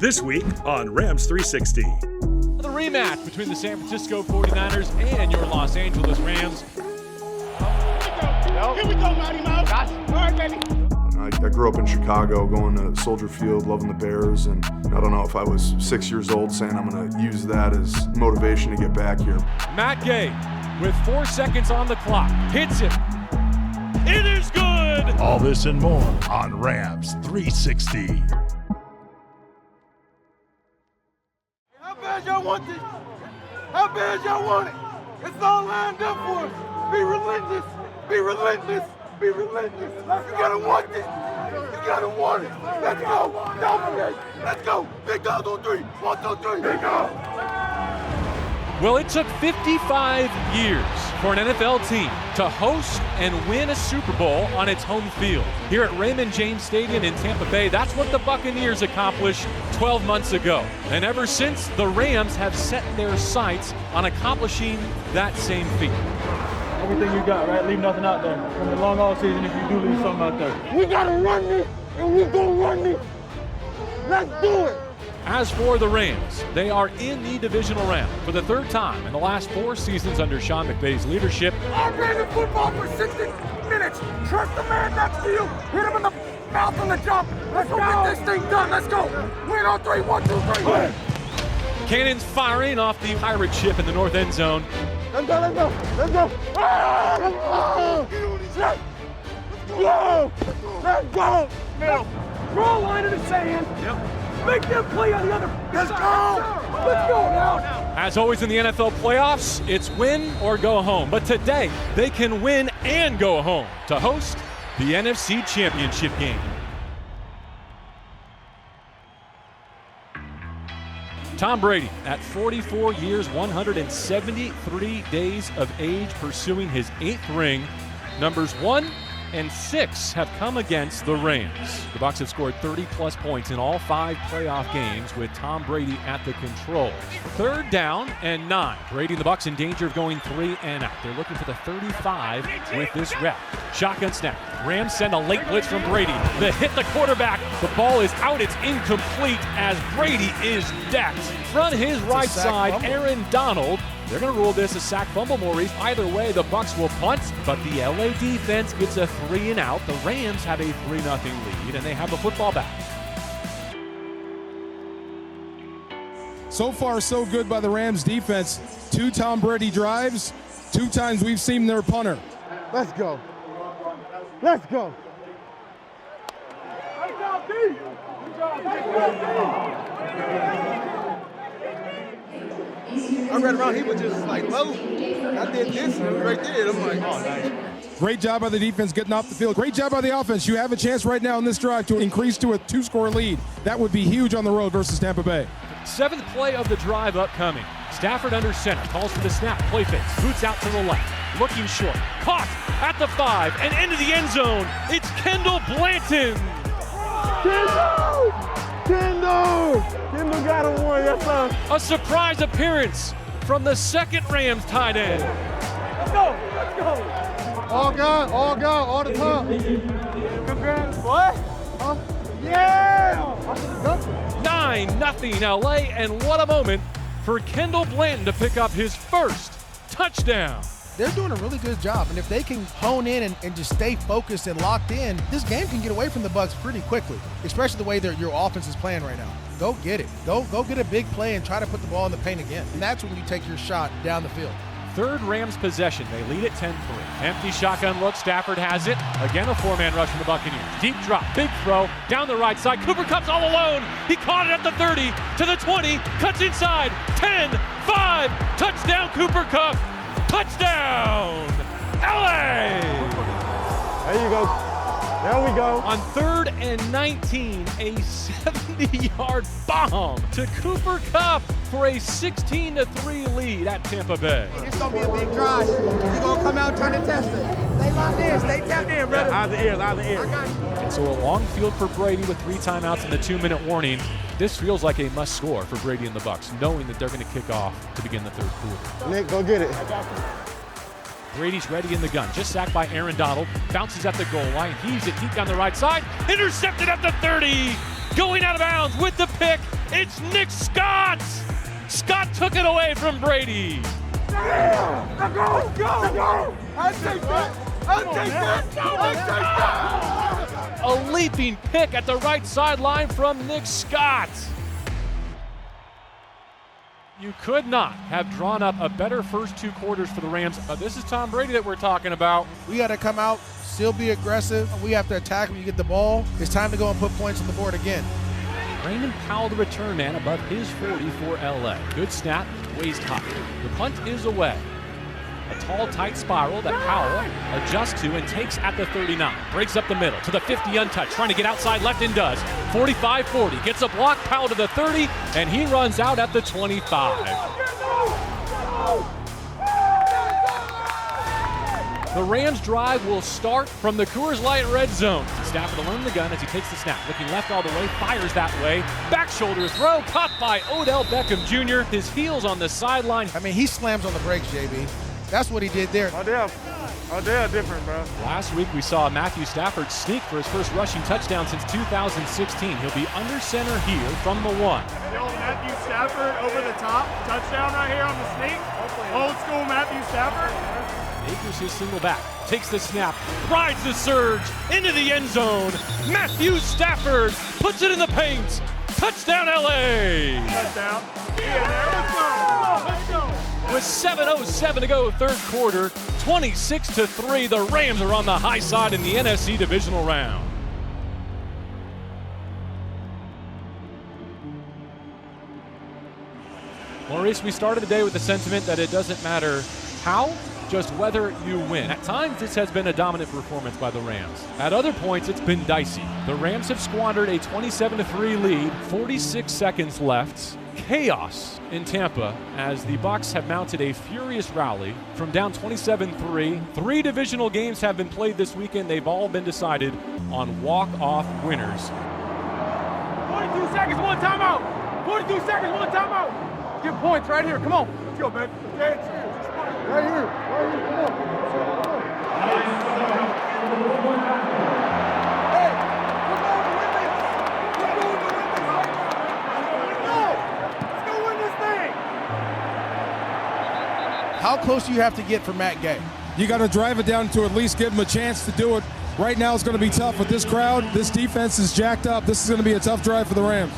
This week on Rams 360. The rematch between the San Francisco 49ers and your Los Angeles Rams. Here we go, Mighty Mouse. All right, baby. I grew up in Chicago, going to Soldier Field, loving the Bears, and I don't know if I was 6 years old saying I'm going to use that as motivation to get back here. Matt Gay, with 4 seconds on the clock, hits it. It is good! All this and more on Rams 360. How bad y'all want this? How bad y'all want it? It's all lined up for us. Be relentless. Be relentless. Be relentless. You gotta want this. You gotta want it. Let's go. Dominate. Let's go. Big dog on 3. 1, 2, 3. Big dog. Well, it took 55 years for an NFL team to host and win a Super Bowl on its home field. Here at Raymond James Stadium in Tampa Bay, that's what the Buccaneers accomplished 12 months ago. And ever since, the Rams have set their sights on accomplishing that same feat. Everything you got, right? Leave nothing out there. From the long off season, if you do leave something out there. We gotta run this, and we gonna run this. Let's do it. As for the Rams, they are in the divisional round for the third time in the last 4 seasons under Sean McVay's leadership. I ran the football for 60 minutes. Trust the man next to you. Hit him in the mouth on the jump. Let's go get this thing done. Let's go. Win on 3. 1, 2, 3. Cannons firing off the pirate ship in the north end zone. Let's go, let's go, let's go. Let's go. Let's go. Middle. Draw a line in the sand. Yep. Make them play on the other. Let's go. Let's go now. As always in the NFL playoffs, it's win or go home. But today, they can win and go home to host the NFC Championship game. Tom Brady, at 44 years, 173 days of age, pursuing his 8th ring. Numbers 1 and 6 have come against the Rams. The Bucs have scored 30-plus points in all 5 playoff games with Tom Brady at the controls. 3rd down and 9. Brady and the Bucs in danger of going 3 and out. They're looking for the 35 with this rep. Shotgun snap. Rams send a late blitz from Brady. The hit the quarterback. The ball is out. It's incomplete as Brady is decked. From his right side, Aaron Donald. They're going to rule this a sack fumble, Maurice. Either way, the Bucs will punt, but the LA defense gets a 3 and out. The Rams have a 3-0 lead, and they have the football back. So far, so good by the Rams defense. 2 Tom Brady drives. 2 times we've seen their punter. Let's go. Let's go. Good job, D. Good job, I ran around, he was just like, low. I did this right there. I'm like, oh, nice. Great job by the defense getting off the field. Great job by the offense. You have a chance right now in this drive to increase to a 2-score lead. That would be huge on the road versus Tampa Bay. 7th play of the drive upcoming. Stafford under center, calls for the snap, play fakes, boots out to the left, looking short, caught at the 5 and into the end zone. It's Kendall Blanton. Kendall got him one, yes sir. A surprise appearance from the 2nd Rams tight end. Let's go, let's go. All the time. Congrats. What? Huh? Yeah! 9-0 LA, and what a moment for Kendall Blanton to pick up his first touchdown. They're doing a really good job, and if they can hone in and just stay focused and locked in, this game can get away from the Bucs pretty quickly, especially the way that your offense is playing right now. Go get it. Go get a big play and try to put the ball in the paint again, and that's when you take your shot down the field. 3rd Rams possession. They lead at 10-3. Empty shotgun look. Stafford has it. Again, a 4-man rush from the Buccaneers. Deep drop. Big throw. Down the right side. Cooper Kupp's all alone. He caught it at the 30 to the 20. Cuts inside. 10-5. Touchdown, Cooper Kupp. Touchdown, LA. There you go. There we go. On 3rd and 19, a 70-yard bomb to Cooper Kupp for a 16-3 lead at Tampa Bay. It's going to be a big drive. You're going to come out and turn the test. Stay locked in. Stay tapped in, brother. Out the ears. And so a long field for Brady with 3 timeouts and the 2-minute warning. This feels like a must score for Brady and the Bucs, knowing that they're going to kick off to begin the 3rd quarter. Nick, go get it. Brady's ready in the gun, just sacked by Aaron Donald, bounces at the goal line, heaves it deep down the right side, intercepted at the 30, going out of bounds with the pick, It's Nick Scott. Scott took it away from Brady. Let's go! I'll take that! A leaping pick at the right sideline from Nick Scott. You could not have drawn up a better first 2 quarters for the Rams. This is Tom Brady that we're talking about. We got to come out, still be aggressive. We have to attack when you get the ball. It's time to go and put points on the board again. Raymond Powell, the return man, above his 40 for LA. Good snap, waist high. The punt is away. A tall, tight spiral that Powell adjusts to and takes at the 39. Breaks up the middle to the 50 untouched, trying to get outside left and does. 45-40, gets a block, Powell to the 30, and he runs out at the 25. The Rams drive will start from the Coors Light red zone. Stafford alone in the gun as he takes the snap. Looking left all the way, fires that way. Back shoulder throw, caught by Odell Beckham Jr. His heels on the sideline. I mean, he slams on the brakes, JB. That's what he did there. Odell different, bro. Last week we saw Matthew Stafford sneak for his first rushing touchdown since 2016. He'll be under center here from the 1. Matthew Stafford over the top. Touchdown right here on the sneak. Old school Matthew Stafford. Akers his single back, takes the snap, rides the surge into the end zone. Matthew Stafford puts it in the paint. Touchdown, LA! Touchdown. Yeah, let's go. With 7:07 to go, third quarter, 26-3, the Rams are on the high side in the NFC Divisional round. Maurice, we started the day with the sentiment that it doesn't matter how, just whether you win. At times, this has been a dominant performance by the Rams. At other points, it's been dicey. The Rams have squandered a 27-3 lead, 46 seconds left. Chaos in Tampa as the Bucs have mounted a furious rally from down 27-3. 3 divisional games have been played this weekend. They've all been decided on walk-off winners. 42 seconds, one timeout. 42 seconds, one timeout. Get points right here. Come on. Let's go, man. Right here. Come on. Hey, we're going to win this. We're going to win this. Let's go win this thing. How close do you have to get for Matt Gay? You got to drive it down to at least give him a chance to do it. Right now it's going to be tough with this crowd. This defense is jacked up. This is going to be a tough drive for the Rams.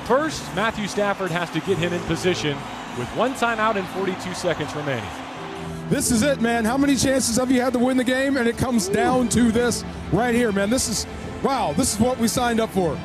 First, Matthew Stafford has to get him in position with 1 timeout and 42 seconds remaining. This is it, man. How many chances have you had to win the game? And it comes down to this right here, man. This is what we signed up for.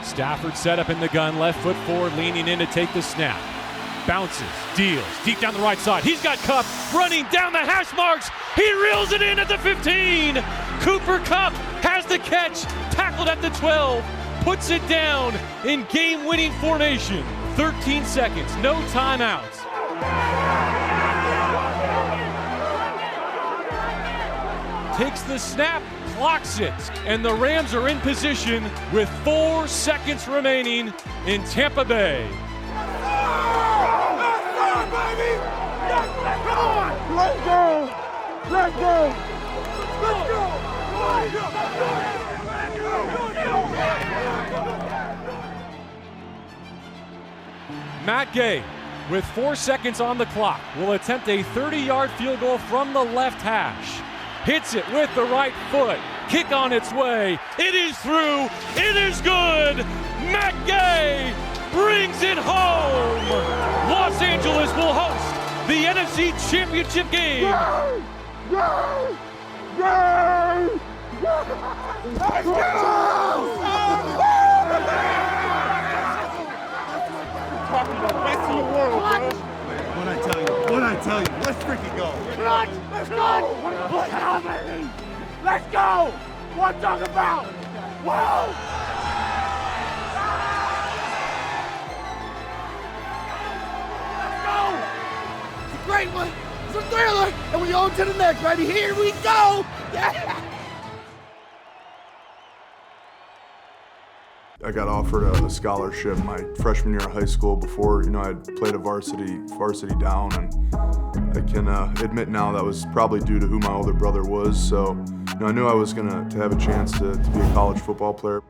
Stafford set up in the gun, left foot forward, leaning in to take the snap. Bounces, deals, deep down the right side. He's got Kupp running down the hash marks. He reels it in at the 15. Cooper Kupp has the catch, tackled at the 12, puts it down in game-winning formation. 13 seconds, no timeouts. Takes the snap, clocks it, and the Rams are in position with 4 seconds remaining in Tampa Bay. Let's go! Let's go! Let's go! Matt Gay, with 4 seconds on the clock, will attempt a 30-yard field goal from the left hash. Hits it with the right foot. Kick on its way. It is through. It is good. Matt Gay brings it home. Los Angeles will host the NFC Championship game. Let's go! Best in the world, bro. What I tell you, let's freaking go. Let's go! Let's go, baby! Let's go! What I'm talking about? Whoa! Let's go! It's a great one. It's a thriller, and we on to the next, baby. Here we go! Yeah! I got offered a scholarship my freshman year of high school before, I'd played a varsity down, and I can admit now that was probably due to who my older brother was. So, I knew I was going to have a chance to be a college football player.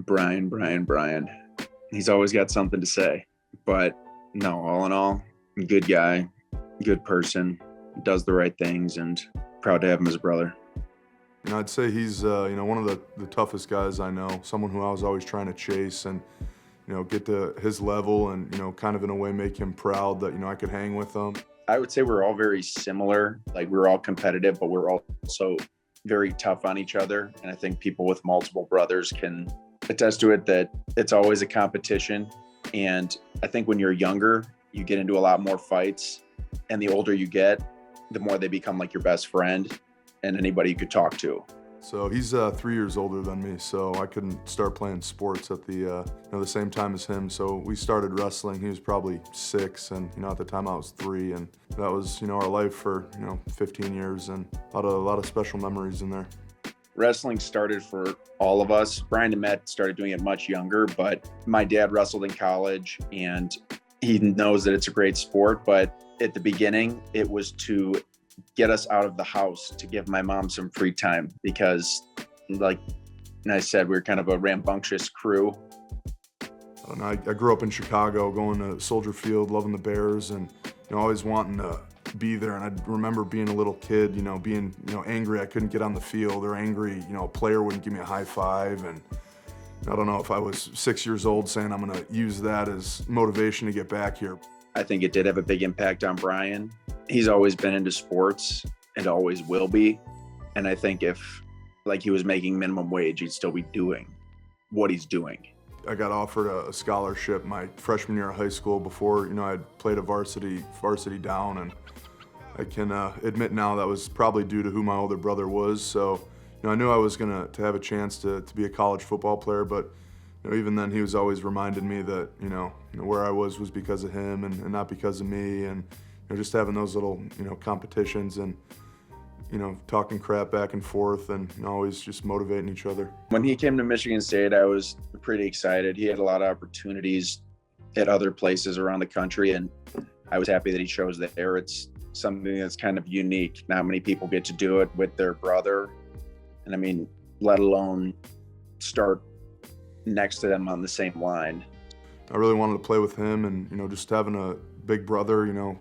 Brian. He's always got something to say. But no, all in all, good guy, good person, does the right things, and proud to have him as a brother. I'd say he's one of the toughest guys I know, someone who I was always trying to chase and get to his level and kind of in a way make him proud that I could hang with him. I would say we're all very similar. Like, we're all competitive, but we're also very tough on each other. And I think people with multiple brothers can attest to it, that it's always a competition. And I think when you're younger, you get into a lot more fights, and the older you get, the more they become like your best friend and anybody you could talk to. So he's 3 years older than me, so I couldn't start playing sports at the same time as him. So we started wrestling. He was probably 6, and at the time I was 3, and that was our life for 15 years, and a lot of special memories in there. Wrestling started for all of us. Brian and Matt started doing it much younger, but my dad wrestled in college, and he knows that it's a great sport. But at the beginning, it was to get us out of the house, to give my mom some free time, because like I said, we were kind of a rambunctious crew. I grew up in Chicago, going to Soldier Field, loving the Bears, and always wanting to be there. And I remember being a little kid, being angry I couldn't get on the field, or angry a player wouldn't give me a high five. And I don't know if I was 6 years old saying I'm going to use that as motivation to get back here. I think it did have a big impact on Brian. He's always been into sports and always will be. And I think if he was making minimum wage, he'd still be doing what he's doing. I got offered a scholarship my freshman year of high school before, I'd played a varsity down, and I can admit now that was probably due to who my older brother was. So, I knew I was going to have a chance to be a college football player, but even then he was always reminding me that, where I was because of him and not because of me. And, just having those little, competitions and, talking crap back and forth and always just motivating each other. When he came to Michigan State, I was pretty excited. He had a lot of opportunities at other places around the country, and I was happy that he chose there. It's something that's kind of unique. Not many people get to do it with their brother. And I mean, let alone start next to them on the same line. I really wanted to play with him, and, just having a big brother,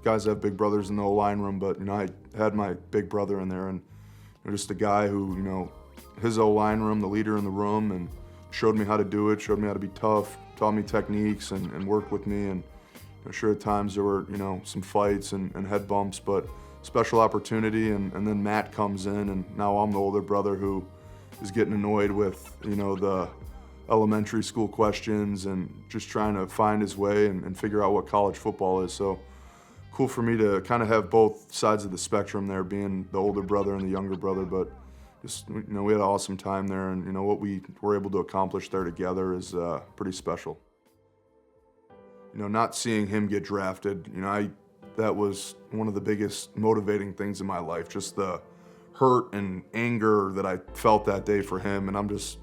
guys have big brothers in the O-line room, but, I had my big brother in there, and just a guy who, his O-line room, the leader in the room, and showed me how to do it, showed me how to be tough, taught me techniques, and worked with me. And sure, at times there were, some fights and head bumps, but special opportunity. And then Matt comes in, and now I'm the older brother who is getting annoyed with, the elementary school questions and just trying to find his way and figure out what college football is. So cool for me to kind of have both sides of the spectrum there, being the older brother and the younger brother. But just, we had an awesome time there, and what we were able to accomplish there together is pretty special. Not seeing him get drafted, that was one of the biggest motivating things in my life, just the hurt and anger that I felt that day for him. And I'm just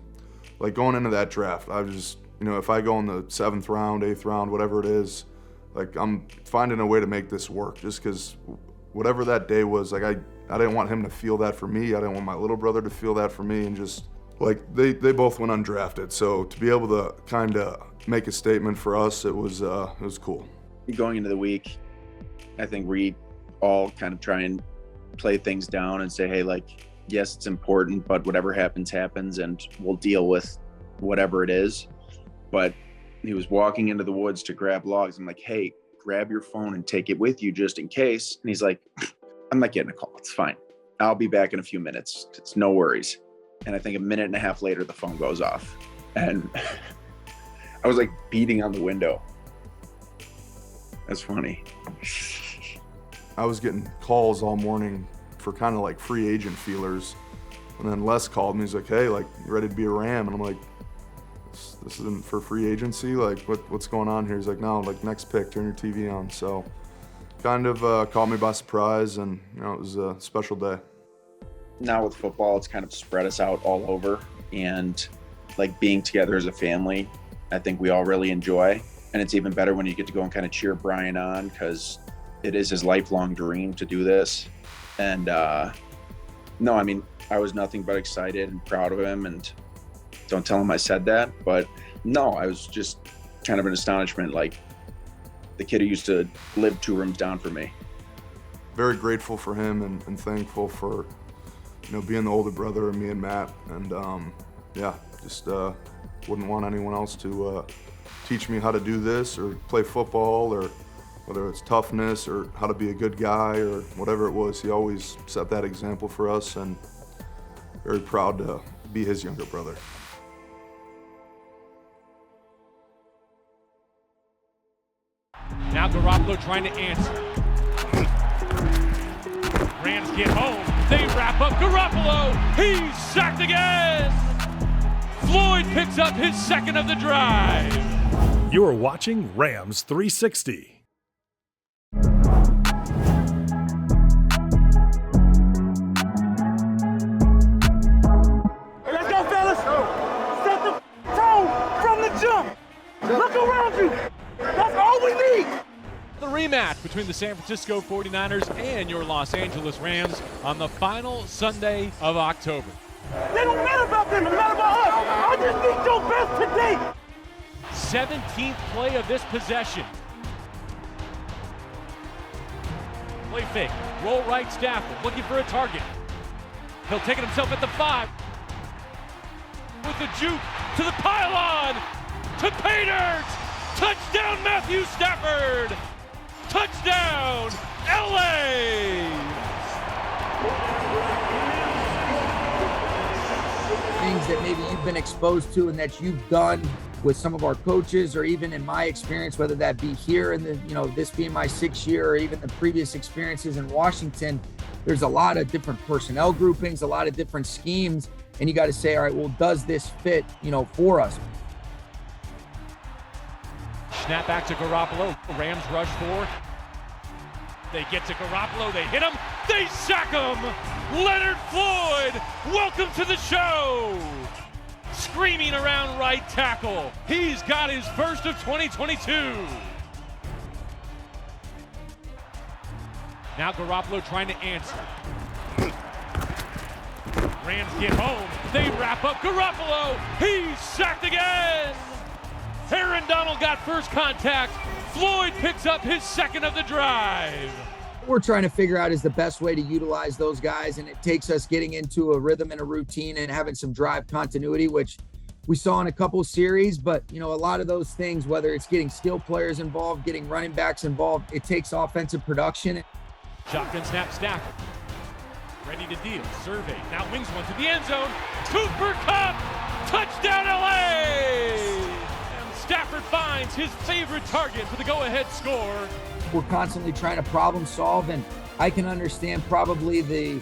going into that draft, I was just, if I go in the 7th round, 8th round, whatever it is, I'm finding a way to make this work, just because whatever that day was, I didn't want him to feel that for me. I didn't want my little brother to feel that for me. And just they both went undrafted. So to be able to kind of make a statement for us, it was cool. Going into the week, I think we all kind of try and play things down and say, hey, yes, it's important, but whatever happens, happens, and we'll deal with whatever it is. But he was walking into the woods to grab logs. I'm like, hey, grab your phone and take it with you just in case. And he's like, I'm not getting a call. It's fine. I'll be back in a few minutes. It's no worries. And I think a minute and a half later, the phone goes off. And I was beating on the window. That's funny. I was getting calls all morning for kind of free agent feelers. And then Les called me. He's like, hey, you ready to be a Ram? And I'm like, this isn't for free agency. What's going on here? He's like, no, next pick, turn your TV on. So kind of caught me by surprise, and it was a special day. Now with football, it's kind of spread us out all over, and being together as a family, I think we all really enjoy. And it's even better when you get to go and kind of cheer Brian on, because it is his lifelong dream to do this. And no, I mean, I was nothing but excited and proud of him, and don't tell him I said that. But no, I was just kind of in astonishment, like the kid who used to live 2 rooms down from me. Very grateful for him and thankful for, being the older brother of me and Matt. And just wouldn't want anyone else to teach me how to do this or play football, or whether it's toughness or how to be a good guy or whatever it was. He always set that example for us, and very proud to be his younger brother. Now Garoppolo trying to answer. Rams get home. They wrap up Garoppolo. He's sacked again. Floyd picks up his second of the drive. You're watching Rams 360. Let's go, fellas. Set the tone from the jump. Look around you. That's all we need. The rematch between the San Francisco 49ers and your Los Angeles Rams on the final Sunday of October. They don't matter about them, it matters about us. I just need your best today. 17th play of this possession. Play fake, roll right, Stafford looking for a target. He'll take it himself at the 5. With the juke to the pylon, to Paydirt. Touchdown, Matthew Stafford. Touchdown, LA. Things that maybe you've been exposed to and that you've done with some of our coaches, or even in my experience, whether that be here in the, this being my 6th year, or even the previous experiences in Washington, there's a lot of different personnel groupings, a lot of different schemes. And you got to say, all right, well, does this fit, for us? Snap back to Garoppolo. Rams rush 4. They get to Garoppolo. They hit him. They sack him. Leonard Floyd, welcome to the show. Screaming around right tackle. He's got his first of 2022. Now Garoppolo trying to answer. Rams get home. They wrap up Garoppolo. He's sacked again. Aaron Donald got first contact. Floyd picks up his second of the drive. We're trying to figure out is the best way to utilize those guys, and it takes us getting into a rhythm and a routine and having some drive continuity, which we saw in a couple series. But, a lot of those things, whether it's getting skill players involved, getting running backs involved, it takes offensive production. Shotgun snap, Stafford. Ready to deal. Survey. Now wings one to the end zone. Cooper Kupp. Touchdown, LA. Stafford finds his favorite target for the go-ahead score. We're constantly trying to problem solve, and I can understand probably the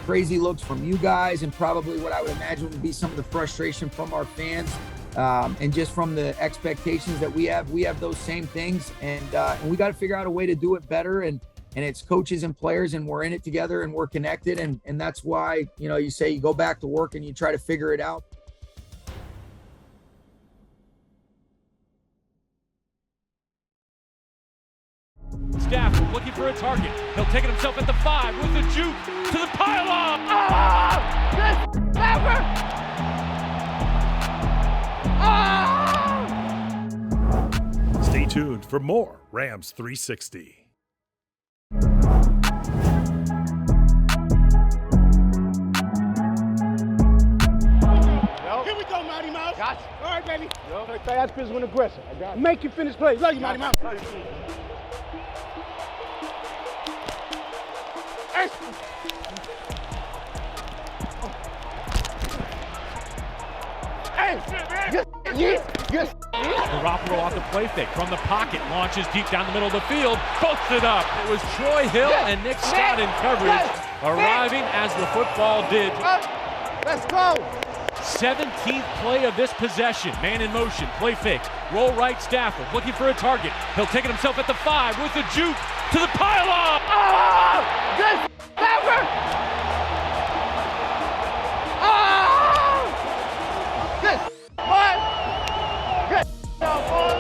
crazy looks from you guys, and probably what I would imagine would be some of the frustration from our fans, and just from the expectations that we have. We have those same things, and we got to figure out a way to do it better. And it's coaches and players, and we're in it together, and we're connected, and that's why you say you go back to work and you try to figure it out. Stafford looking for a target. He'll take it himself at the 5 with the juke to the pylon. Stay tuned for more Rams 360. Here we go, Mighty Mouse. Gotcha. All right, baby. Play fast, physical, and aggressive. Make you finish plays. Love you, Mighty Mouse. Yes. Garoppolo off the play fake from the pocket, launches deep down the middle of the field, posts it up. It was Troy Hill and Nick Scott in coverage, arriving as the football did. Let's go. 17th play of this possession. Man in motion, play fake, roll right, Stafford looking for a target. He'll take it himself at the 5 with the juke to the pylon. Good Stafford. Good boy. Good boy.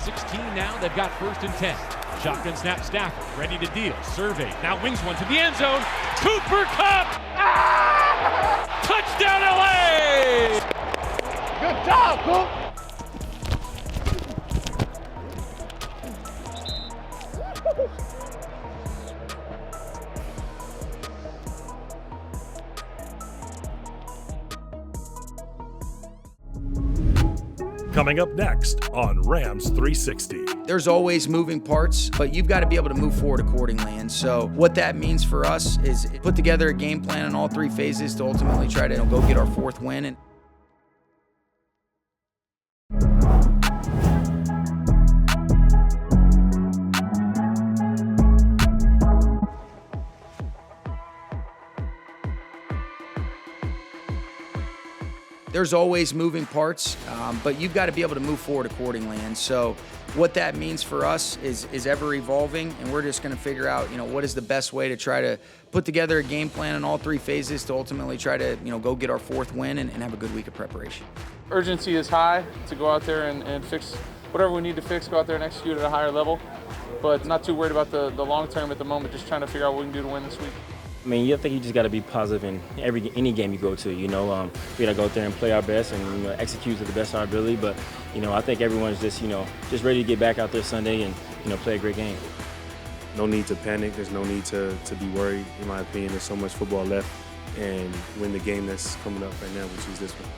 16 now, they've got 1st and 10. Shotgun snap, Stafford, ready to deal. Survey, now wings one to the end zone. Cooper Kupp! Touchdown LA! Good job, Coop. Coming up next on Rams 360. There's always moving parts, but you've got to be able to move forward accordingly. And so what that means for us is put together a game plan in all three phases to ultimately try to go get our fourth win. And there's always moving parts, but you've got to be able to move forward accordingly. And so what that means for us is ever evolving, and we're just going to figure out, what is the best way to try to put together a game plan in all three phases to ultimately try to, go get our fourth win and have a good week of preparation. Urgency is high to go out there and fix whatever we need to fix, go out there and execute at a higher level, but not too worried about the long term at the moment, just trying to figure out what we can do to win this week. I mean, you think you just got to be positive in any game you go to. We got to go out there and play our best and execute to the best of our ability. But I think everyone's just ready to get back out there Sunday and play a great game. No need to panic. There's no need to be worried. In my opinion, there's so much football left, and win the game that's coming up right now, which is this one.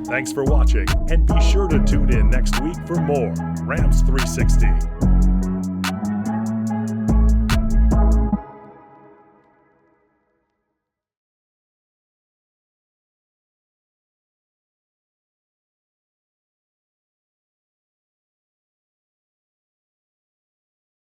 Thanks for watching, and be sure to tune in next week for more Rams 360.